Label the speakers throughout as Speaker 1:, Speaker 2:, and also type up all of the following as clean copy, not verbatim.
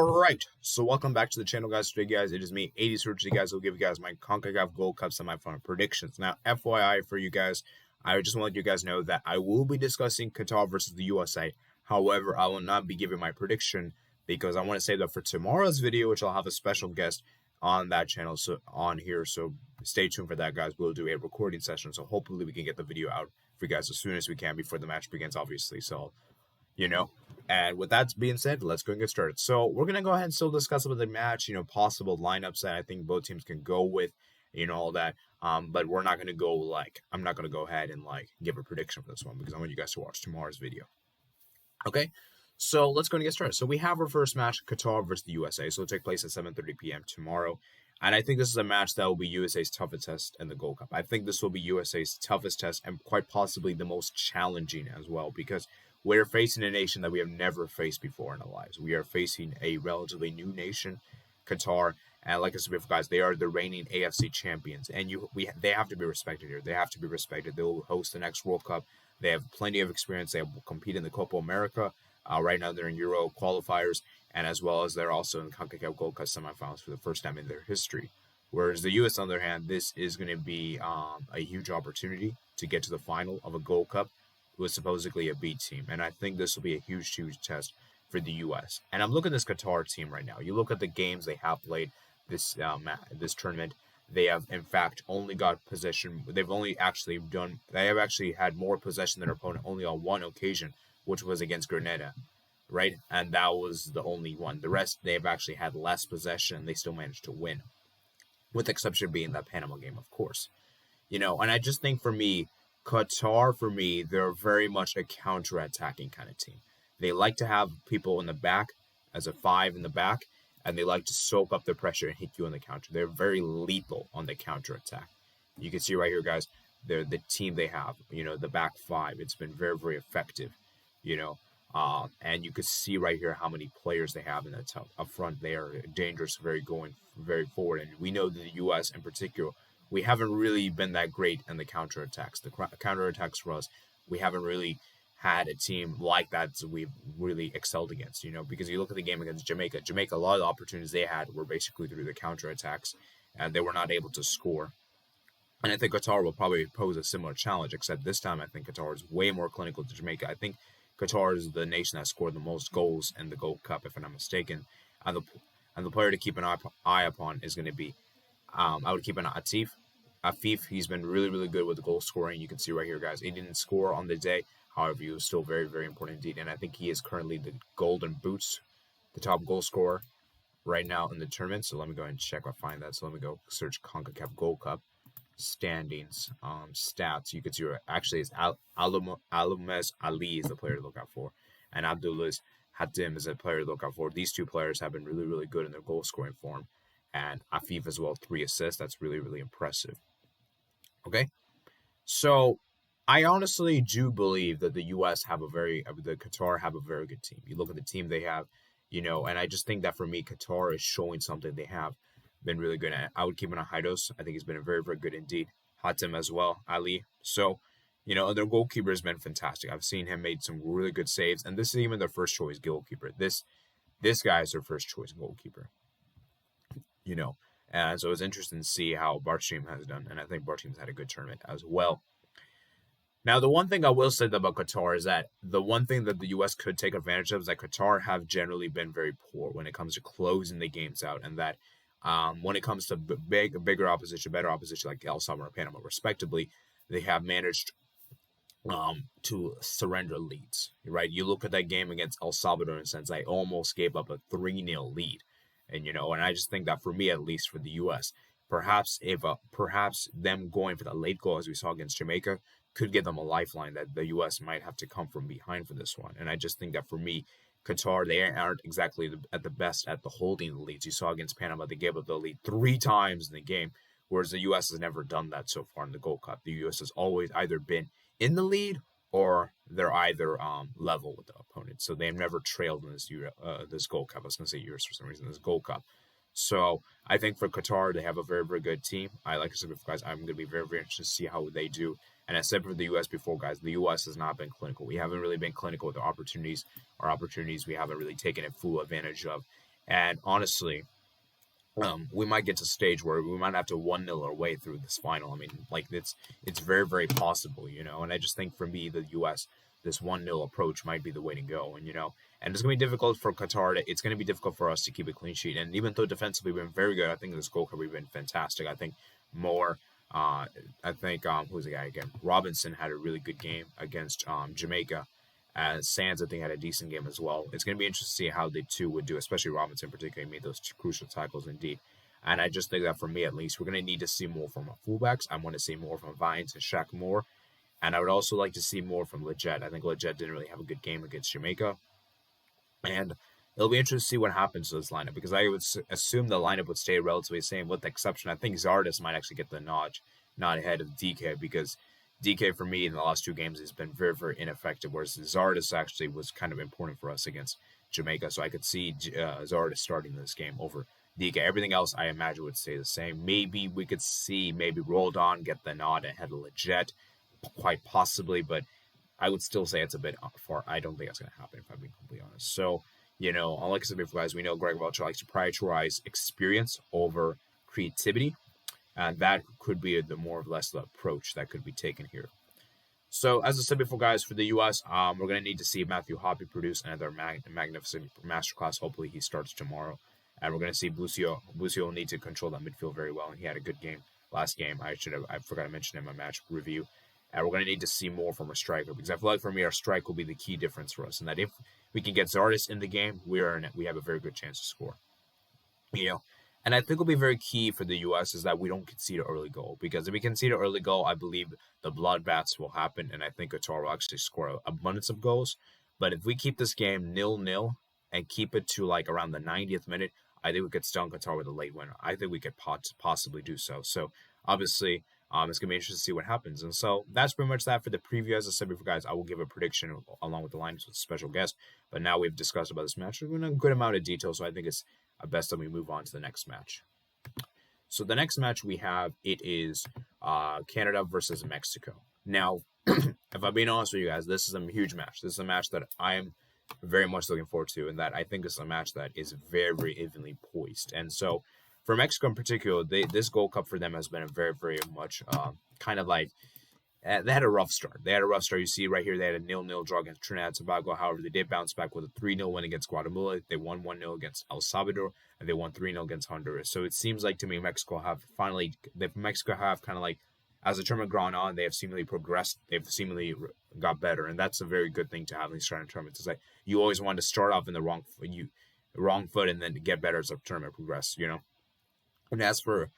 Speaker 1: Alright, so welcome back to the channel, guys. Today, guys, it is me, 80 Search. You guys will give you guys my CONCACAF Gold Cup semifinal predictions. Now, FYI for you guys, I just want to let you guys know that I will be discussing Qatar versus the USA. However, I will not be giving my prediction because I want to save that for tomorrow's video, which I'll have a special guest on that channel, so stay tuned for that, guys. We'll do a recording session, so hopefully we can get the video out for you guys as soon as we can before the match begins, obviously. So, and with that being said, let's go and get started. So we're going to go ahead and still discuss about the match, possible lineups that I think both teams can go with, all that. But we're not going to go I'm not going to go ahead and give a prediction for this one because I want you guys to watch tomorrow's video. Okay, so let's go and get started. So we have our first match, Qatar versus the USA. So it'll take place at 7:30 p.m. tomorrow. And I think this is a match that will be USA's toughest test in the Gold Cup. I think this will be USA's toughest test and quite possibly the most challenging as well, because we're facing a nation that we have never faced before in our lives. We are facing a relatively new nation, Qatar, and like I said before, guys, they are the reigning AFC champions, and they have to be respected here. They have to be respected. They will host the next World Cup. They have plenty of experience. They will compete in the Copa America. Right now, they're in Euro qualifiers, and as well as they're also in the CONCACAF Gold Cup semifinals for the first time in their history. Whereas the U.S., on the other hand, this is going to be a huge opportunity to get to the final of a Gold Cup with supposedly a B team. And I think this will be a huge, huge test for the U.S. And I'm looking at this Qatar team right now. You look at the games they have played this tournament. They have, in fact, only got possession. They have actually had more possession than their opponent only on one occasion, which was against Grenada, right? And that was the only one. The rest, they've actually had less possession, and they still managed to win, with the exception being that Panama game, of course. And I just think for me, Qatar, they're very much a counter-attacking kind of team. They like to have people in the back as a five in the back, and they like to soak up the pressure and hit you on the counter. They're very lethal on the counter-attack. You can see right here, guys, they're the team they have, the back five. It's been very, very effective, and you can see right here how many players they have in the top up front. They are dangerous, very forward. And we know that the U.S. in particular, we haven't really been that great in the counterattacks. The counterattacks for us, we haven't really had a team like that that we've really excelled against, because you look at the game against Jamaica. Jamaica, a lot of the opportunities they had were basically through the counterattacks, and they were not able to score. And I think Qatar will probably pose a similar challenge, except this time I think Qatar is way more clinical than Jamaica. I think Qatar is the nation that scored the most goals in the Gold Cup, if I'm not mistaken. And the player to keep an eye upon is going to be, I would keep an eye on Afif. He's been really, really good with the goal scoring. You can see right here, guys. He didn't score on the day. However, he was still very, very important indeed. And I think he is currently the Golden Boots, the top goal scorer right now in the tournament. So let me go ahead and check if I find that. So let me go search CONCACAF Gold Cup standings, stats. You can see actually it's Alumes Ali is the player to look out for, and Abdulaziz Hatim is a player to look out for. These two players have been really, really good in their goal scoring form, and Afif as well, 3 assists. That's really, really impressive. Okay, so I honestly do believe that the U.S. the Qatar have a very good team. You look at the team they have, and I just think that for me, Qatar is showing something they have been really good at. I would keep an eye on Haidos. I think he's been a very, very good indeed. Hatem as well, Ali. So, their goalkeeper has been fantastic. I've seen him made some really good saves, and this is even their first choice goalkeeper. This guy is their first choice goalkeeper. And so it's interesting to see how Barteam has done, and I think Barteam's had a good tournament as well. Now, the one thing I will say about Qatar is that the one thing that the U.S. could take advantage of is that Qatar have generally been very poor when it comes to closing the games out, and that when it comes to bigger opposition, better opposition like El Salvador and Panama, respectively, they have managed to surrender leads, right? You look at that game against El Salvador, in a sense, they almost gave up a 3-0 lead. And, and I just think that for me, at least for the U.S., perhaps them going for the late goal, as we saw against Jamaica, could give them a lifeline that the U.S. might have to come from behind for this one. And I just think that for me, Qatar, they aren't exactly at the best at the holding the leads. You saw against Panama, they gave up the lead 3 times in the game, whereas the U.S. has never done that so far in the Gold Cup. The U.S. has always either been in the lead or they're either level with the opponent. So they've never trailed in this Gold Cup. I was going to say yours for some reason, this Gold Cup. So I think for Qatar, they have a very, very good team. Like I said before, guys, I'm going to be very, very interested to see how they do. And I said for the U.S. before, guys, the U.S. has not been clinical. We haven't really been clinical with our opportunities. Our opportunities, we haven't really taken it full advantage of. And honestly, we might get to a stage where we might have to 1-0 our way through this final. I mean, like it's very, very possible, And I just think for me, the U.S., this 1-0 approach might be the way to go, and it's gonna be difficult for Qatar. It's gonna be difficult for us to keep a clean sheet. And even though defensively we've been very good, I think this Gold Cup we've been fantastic. I think more. I think who's the guy again? Robinson had a really good game against Jamaica. Sands, I think, had a decent game as well. It's going to be interesting to see how the two would do, especially Robinson particularly made those crucial tackles indeed. And I just think that for me, at least, we're going to need to see more from our fullbacks. I want to see more from Vines and Shaq Moore. And I would also like to see more from Leggett. I think Leggett didn't really have a good game against Jamaica. And it'll be interesting to see what happens to this lineup, because I would assume the lineup would stay relatively the same, with the exception, I think Zardes might actually get the nod ahead of DK, because DK for me in the last two games has been very, very ineffective, whereas Zardes actually was kind of important for us against Jamaica. So I could see Zardes starting this game over DK. Everything else I imagine would stay the same. Maybe we could see Roldan get the nod ahead of Leggett, quite possibly, but I would still say it's a bit far. I don't think that's going to happen, if I'm being completely honest. So, like I said before, guys, we know Greg Welch likes to prioritize experience over creativity. And that could be the more or less the approach that could be taken here. So, as I said before, guys, for the U.S., we're going to need to see Matthew Hoppe produce another magnificent masterclass. Hopefully, he starts tomorrow. And we're going to see Busio. Busio will need to control that midfield very well, and he had a good game last game. I forgot to mention in my match review. And we're going to need to see more from a striker, because I feel like for me, our strike will be the key difference for us. And that if we can get Zardes in the game, we have a very good chance to score. And I think will be very key for the U.S. is that we don't concede an early goal, because if we concede an early goal, I believe the bloodbaths will happen, and I think Qatar will actually score an abundance of goals. But if we keep this game 0-0 and keep it to like around the 90th minute, I think we could stun Qatar with a late winner. I think we could possibly do so. So obviously, it's gonna be interesting to see what happens. And so that's pretty much that for the preview. As I said before, guys, I will give a prediction along with the lineups with a special guest. But now we've discussed about this match in a good amount of detail, so I think it's best that we move on to the next match. So the next match we have, it is Canada versus Mexico. Now, if I'm being honest with you guys, this is a huge match. This is a match that I am very much looking forward to, and that I think is a match that is very, very evenly poised. And so for Mexico in particular, this Gold Cup for them has been a very, very much kind of like, they had a rough start. You see right here, they had a 0-0 draw against Trinidad and Tobago. However, they did bounce back with a 3-0 win against Guatemala. They won 1-0 against El Salvador, and they won 3-0 against Honduras. So it seems like to me Mexico have kind of like, as the tournament gone on, they have seemingly progressed. They've seemingly got better, and that's a very good thing to have in these kind of tournaments. It's like you always want to start off in the wrong foot and then get better as the tournament progresses, And as for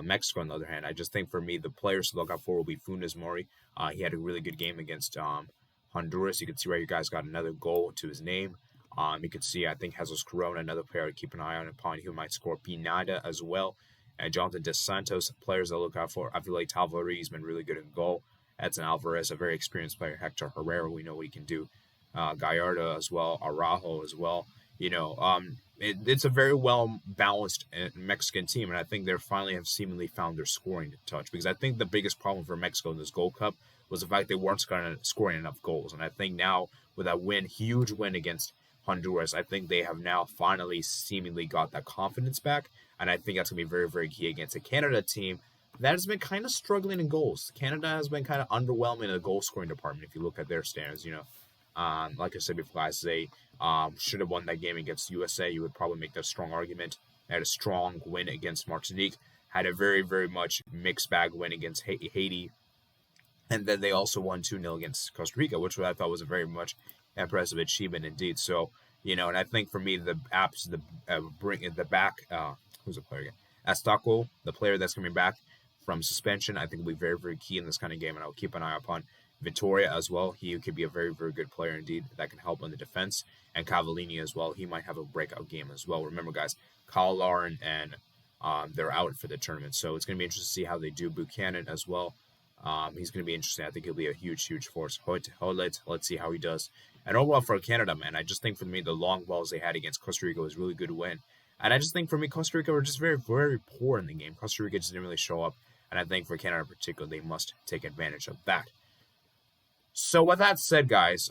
Speaker 1: Mexico, on the other hand, I just think for me, the players to look out for will be Funes Mori. He had a really good game against Honduras. You can see right here, guys, got another goal to his name. You can see, I think, Jesus Corona, another player to keep an eye on upon. He might score. Pinada as well. And Jonathan Dos Santos, players to look out for. I feel like Talvary has been really good in goal. Edson Alvarez, a very experienced player. Hector Herrera, we know what he can do. Gallardo as well. Araujo as well. It's a very well-balanced Mexican team, and I think they finally have seemingly found their scoring touch, because I think the biggest problem for Mexico in this Gold Cup was the fact they weren't scoring enough goals. And I think now with that huge win against Honduras, I think they have now finally seemingly got that confidence back, and I think that's going to be very, very key against a Canada team that has been kind of struggling in goals. Canada has been kind of underwhelming in the goal-scoring department if you look at their standards, Like I said before, guys, they should have won that game against USA. You would probably make that strong argument. They had a strong win against Martinique, had a very, very much mixed bag win against Haiti, and then they also won 2-0 against Costa Rica, which I thought was a very much impressive achievement indeed. So, and I think for me, the back, who's the player again? Estaco, the player that's coming back from suspension, I think will be very, very key in this kind of game, and I'll keep an eye upon Vittoria as well. He could be a very, very good player indeed that can help on the defense. And Cavallini as well. He might have a breakout game as well. Remember, guys, Kyle Lauren and they're out for the tournament. So it's going to be interesting to see how they do. Buchanan as well. He's going to be interesting. I think he'll be a huge, huge force. Let's see how he does. And overall for Canada, man, I just think for me, the long balls they had against Costa Rica was a really good win. And I just think for me, Costa Rica were just very, very poor in the game. Costa Rica just didn't really show up. And I think for Canada in particular, they must take advantage of that. So with that said, guys,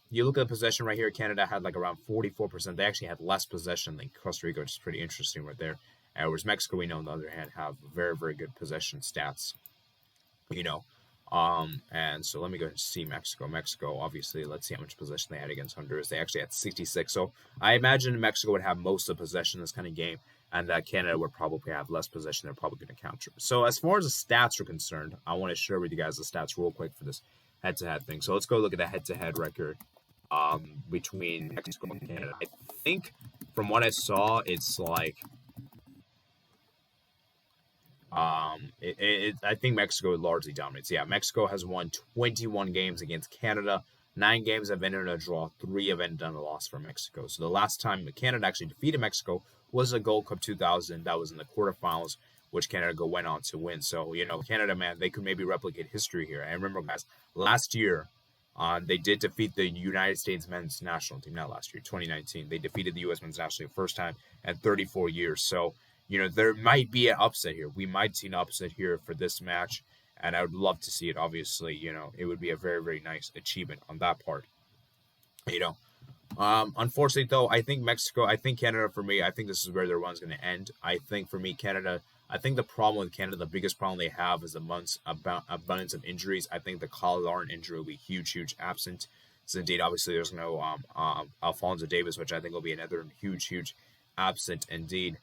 Speaker 1: you look at the possession right here. Canada had like around 44%. They actually had less possession than Costa Rica, which is pretty interesting right there. Whereas Mexico, we know on the other hand, have very, very good possession stats. You know, and so let me go and see Mexico. Mexico, obviously, let's see how much possession they had against Honduras. They actually had 66. So I imagine Mexico would have most of the possession in this kind of game, and that Canada would probably have less possession. They're probably going to counter. So as far as the stats are concerned, I want to share with you guys the stats real quick for this head-to-head thing. So let's go look at the head-to-head record between Mexico and Canada. I think from what I saw, it's like I think Mexico largely dominates. Yeah, Mexico has won 21 games against Canada. 9 games have ended in a draw. 3 have ended in a loss for Mexico. So the last time Canada actually defeated Mexico was the Gold Cup 2000. That was in the quarterfinals, which Canada went on to win. So, Canada, man, they could maybe replicate history here. And remember, guys, last year, they did defeat the United States men's national team. Not last year, 2019. They defeated the U.S. men's national team first time in 34 years. So, there might be an upset here. We might see an upset here for this match, and I would love to see it. Obviously, it would be a very, very nice achievement on that part. Unfortunately, though, I think Canada, for me, I think this is where their run's going to end. I think, for me, Canada, I think the problem with Canada, the biggest problem they have is the abundance of injuries. I think the Qatar injury will be huge, huge absent. So, indeed, obviously, there's no Alphonso Davies, which I think will be another huge, huge absent indeed.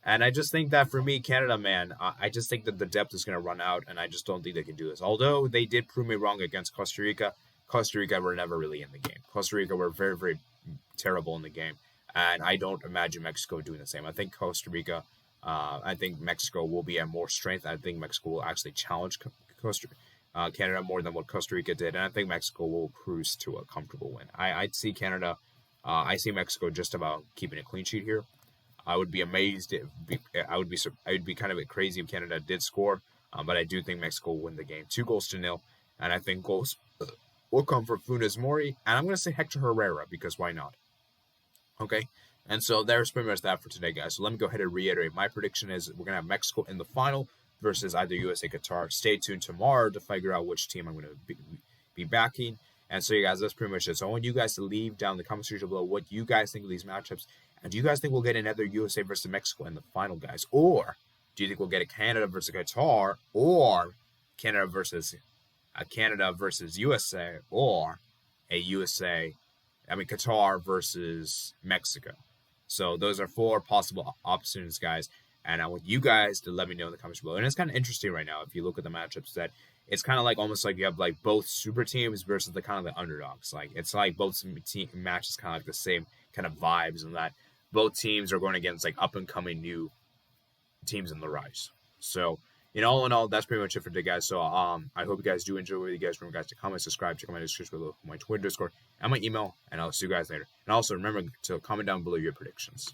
Speaker 1: And I just think that for me, Canada, man, I just think that the depth is going to run out, and I just don't think they can do this. Although they did prove me wrong against Costa Rica, Costa Rica were never really in the game. Costa Rica were very, very terrible in the game, and I don't imagine Mexico doing the same. I think I think Mexico will be at more strength. I think Mexico will actually challenge Canada more than what Costa Rica did, and I think Mexico will cruise to a comfortable win. I'd see Canada, I see Mexico just about keeping a clean sheet here. I would be amazed. I would be kind of crazy if Canada did score, but I do think Mexico will win the game, 2-0, and I think goals will come from Funes Mori, and I'm going to say Hector Herrera because why not? Okay, and so there's pretty much that for today, guys. So let me go ahead and reiterate. My prediction is we're going to have Mexico in the final versus either USA, Qatar. Stay tuned tomorrow to figure out which team I'm going to be backing. And so, you guys, that's pretty much it. So I want you guys to leave down in the comment section below what you guys think of these matchups. And do you guys think we'll get another USA versus Mexico in the final, guys? Or do you think we'll get a Canada versus Qatar, or Canada versus USA, or Qatar versus Mexico? So those are 4 possible options, guys. And I want you guys to let me know in the comments below. And it's kind of interesting right now if you look at the matchups that it's kind of like almost like you have like both super teams versus the kind of the underdogs. Like it's like both matches kind of like the same kind of vibes, and that both teams are going against like up and coming new teams in the rise. So all in all, that's pretty much it for today, guys. So I hope you guys do enjoy it. You guys remember, guys, to comment, subscribe, check out my description below, my Twitter, Discord, and my email, and I'll see you guys later. And also remember to comment down below your predictions.